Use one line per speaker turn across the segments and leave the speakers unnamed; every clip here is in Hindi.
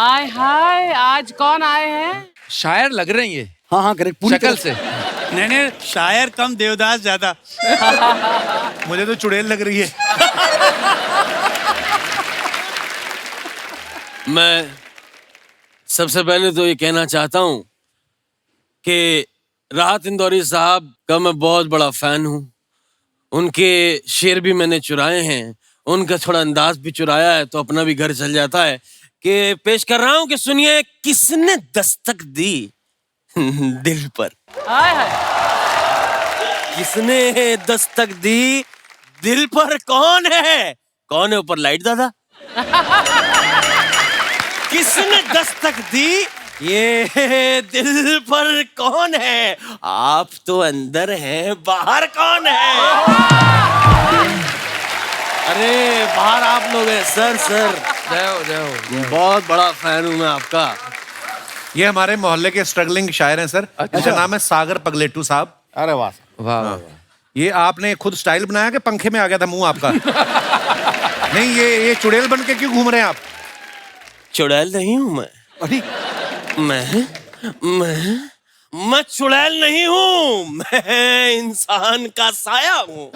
आय हाय, आज कौन आए हैं?
शायर लग रहे हैं ये।
हाँ हाँ करेक्ट, पूरी
शक्ल
तरह-
से।
नहीं शायर कम देवदास ज्यादा। मुझे तो चुड़ैल लग रही है।
मैं सबसे पहले तो ये कहना चाहता हूं कि राहत इंदौरी साहब का मैं बहुत बड़ा फैन हूं। उनके शेर भी मैंने चुराए हैं, उनका थोड़ा अंदाज भी चुराया है, तो अपना भी घर चल जाता है। कि पेश कर रहा हूं कि सुनिए, किसने दस्तक दी दिल पर?
आय हाय,
किसने दस्तक दी दिल पर? कौन है? कौन है ऊपर लाइट दादा? किसने दस्तक दी ये दिल पर? कौन है? आप तो अंदर हैं, बाहर कौन है? अरे बाहर आप लोग हैं। सर
जय हो जय हो।
बहुत बड़ा फैन हूं मैं आपका।
ये हमारे मोहल्ले के स्ट्रगलिंग शायर हैं सर। इनका नाम है सागर पगलेटू साहब।
अरे वाह
वाह वाह।
ये आपने खुद स्टाइल बनाया कि पंखे में आ गया था मुंह आपका? नहीं, ये चुड़ैल बन के क्यों घूम रहे हैं आप?
चुड़ैल नहीं हूं मैं।
अरे
मैं चुड़ैल नहीं हूँ, मैं इंसान का साया हूँ।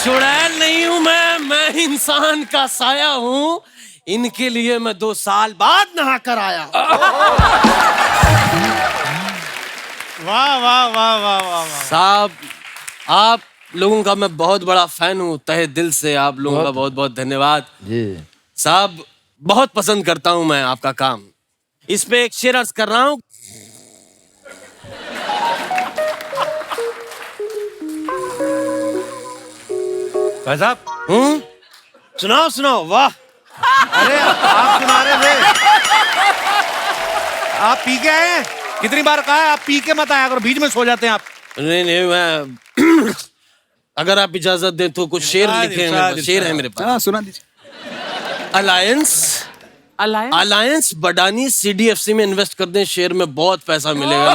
चुड़ैल नहीं हूँ मैं इंसान का साया हूँ। इनके लिए मैं 2 साल बाद नहा कर आया।
वाह वाह वाह वाह वाह।
साहब, आप लोगों का मैं बहुत बड़ा फैन हूँ, तहे दिल से आप लोगों का बहुत बहुत धन्यवाद। साहब, बहुत पसंद करता हूँ मैं आपका काम। इस पे एक शेर अर्ज कर रहा हूँ।
भाई साहब,
सुनाओ। वाह,
अरे आप सुना रहे थे। आप पी के आए हैं? कितनी बार कहा है आप पी के मत आया करो, बीच में सो जाते हैं आप।
नहीं मैं अगर आप इजाजत दें तो कुछ शेर लिखे हैं मेरे पास। शेर है मेरे पास।
हाँ सुना दीजिए।
अलायंस बडानी CDFC में इन्वेस्ट कर दें, शेयर में बहुत पैसा मिलेगा।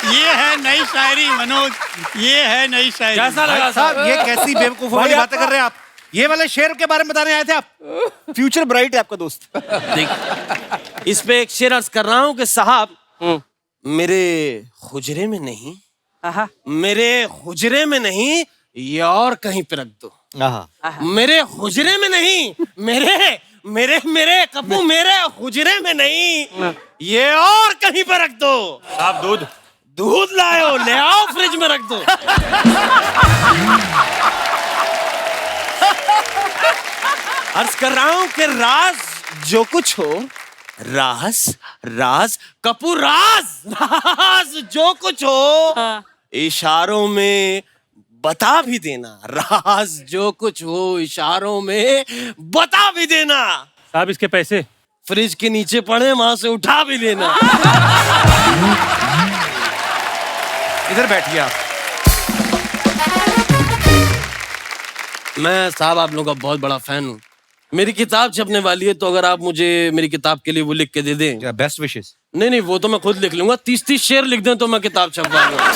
ये है नई शायरी मनोज, ये है नई शायरी।
कैसा लगा
साहब? ये कैसी बेवकूफों वाली बातें कर रहे हैं आप? ये वाले शेर के बारे में बताने आए थे आप?
फ्यूचर ब्राइट है आपका दोस्त।
देख, इस पे एक शेर अर्ज कर रहा हूँ कि साहब, मेरे हुजरे में नहीं, मेरे हुजरे में नहीं, ये और कहीं पे रख दो। मेरे हुजरे में नहीं, मेरे कपू, मेरे हुजरे में नहीं, ये और कहीं पे रख दो।
आप
दूध लाओ, ले आओ, फ्रिज में रख दो। अर्ज कर रहा हूं कि राज जो कुछ हो, राज कपूर, राज जो कुछ हो, इशारों में बता भी देना। राज जो कुछ हो, इशारों में बता भी देना।
साहब, इसके पैसे
फ्रिज के नीचे पड़े, वहां से उठा भी लेना।
इधर बैठिए आप।
मैं साहब आप लोगों का बहुत बड़ा फैन हूँ। मेरी किताब छपने वाली है, तो अगर आप मुझे मेरी किताब के लिए वो लिख के दे दें।
Best wishes.
नहीं, वो तो मैं खुद लिख लूंगा। 30 शेर लिख दें तो मैं किताब छपवा लूंगा।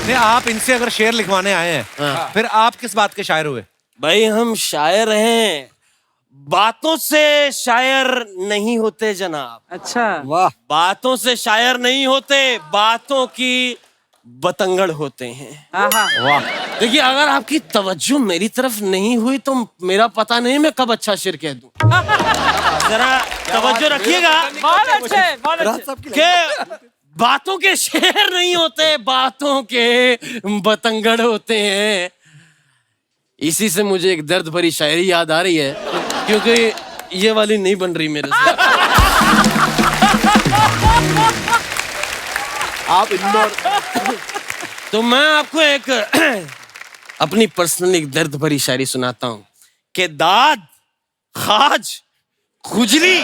नहीं, आप इनसे अगर शेर लिखवाने आए हैं, फिर आप किस बात के शायर हुए?
भाई, हम शायर हैं, बातों से शायर नहीं होते जनाब।
अच्छा,
वाह।
बातों से शायर नहीं होते, बातों की बतंगड़ होते हैं।
वाह।
देखिए, अगर आपकी तवज्जो मेरी तरफ नहीं हुई तो मेरा पता नहीं मैं कब अच्छा शेर कह दूं। जरा तवज्जो रखिएगा
बहुत अच्छे।
कि बातों के शेर नहीं होते, बातों के बतंगड़ होते हैं। इसी से मुझे एक दर्द भरी शायरी याद आ रही है, क्योंकि ये वाली नहीं बन रही मेरे से।
आप इंदौर।
तो मैं आपको एक अपनी पर्सनल एक दर्द भरी शायरी सुनाता हूं कि दाद, खाज, खुजली,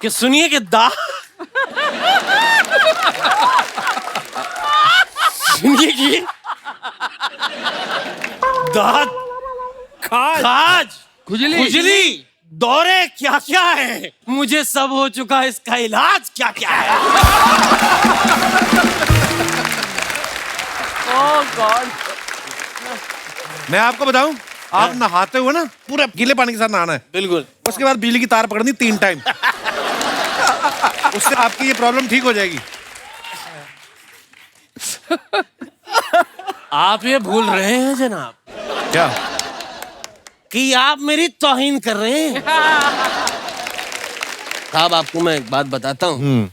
कि सुनिए कि सुनिए कि दाद, खाज, खुजली, दौरे क्या क्या है, मुझे सब हो चुका है, इसका इलाज क्या क्या है।
ओह गॉड।
मैं आपको बताऊं, आप नहाते हुए ना पूरे गीले पानी के साथ नहाना है,
बिल्कुल।
उसके बाद बिजली की तार पकड़नी 3 टाइम। उससे आपकी ये प्रॉब्लम ठीक हो जाएगी।
आप ये भूल रहे हैं जनाब
क्या?
कि आप मेरी तौहीन कर रहे हैं। साहब आपको मैं एक बात बताता हूँ।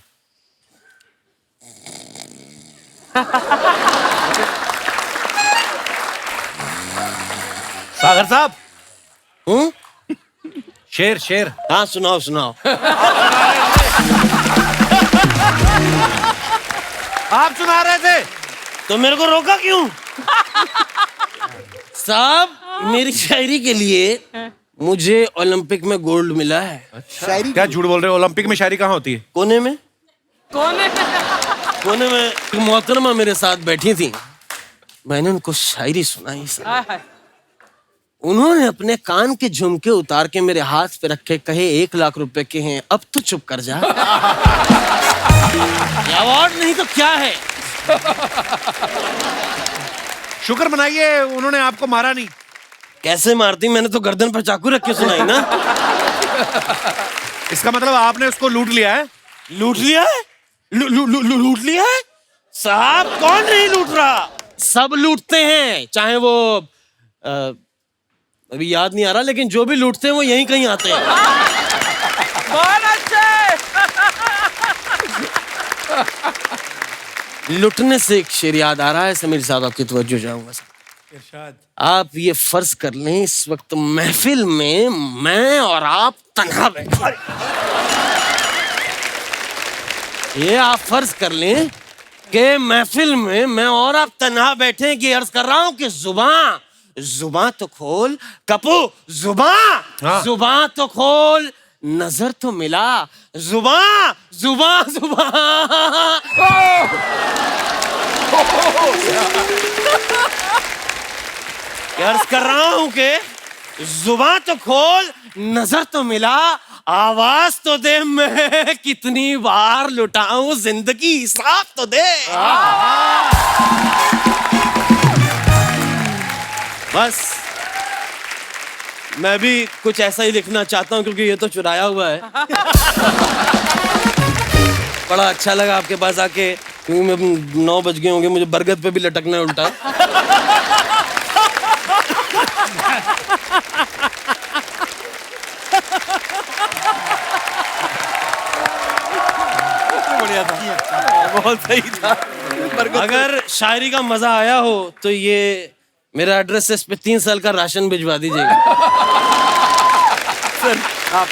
सागर साहब,
हूँ?
शेर शेर।
हाँ सुनाओ सुनाओ।
आप सुना रहे थे
तो मेरे को रोका क्यों? साहब मेरी शायरी के लिए मुझे ओलंपिक में गोल्ड मिला है।
शायरी
क्या झूठ बोल रहे हो? ओलंपिक में शायरी कहाँ होती है?
कोने में
कौन है?
कोने में एक मोहतरमा मेरे साथ बैठी थी, मैंने उनको शायरी सुनाई।
हाय हाय।
उन्होंने अपने कान के झुमके उतार के मेरे हाथ पे रखे, कहे 1 लाख रुपए के हैं, अब तो चुप कर जा। अवार्ड नहीं तो क्या है?
शुक्र मनाइए उन्होंने आपको मारा नहीं।
कैसे मारती, मैंने तो गर्दन पर चाकू रख के सुनाई ना।
इसका मतलब आपने उसको लूट लिया है।
लूट लिया है? लूट लिया है? साहब कौन नहीं लूट रहा? सब लूटते हैं, चाहे वो अभी याद नहीं आ रहा, लेकिन जो भी लूटते हैं वो यहीं कहीं आते हैं।
बहुत अच्छे।
लुटने से एक शेर याद आ रहा है समीर साहब, आपकी तवज्जो चाहूंगा साहब। आप ये फर्ज कर लें इस वक्त महफिल में मैं और आप तन्हा बैठे। ये आप फर्ज कर लें कि महफिल में मैं और आप तन्हा बैठे, कि अर्ज कर रहा हूं कि जुबान तो खोल कपू,
हाँ।
जुबान तो खोल, नजर तो मिला, जुबान। अर्ज कर रहा हूं कि जुबान तो खोल, नजर तो मिला, आवाज तो दे, मैं कितनी बार लुटाऊं जिंदगी, हिसाब तो दे। बस मैं भी कुछ ऐसा ही लिखना चाहता हूं, क्योंकि ये तो चुराया हुआ है। बड़ा अच्छा लगा आपके पास आके, क्योंकि मैं 9 बज गए होंगे, मुझे बरगद पे भी लटकना है उल्टा।
बढ़िया था, बहुत सही था।
अगर शायरी का मजा आया हो तो ये मेरा एड्रेस है, इस पे 3 साल का राशन भिजवा दीजिएगा।
सर आप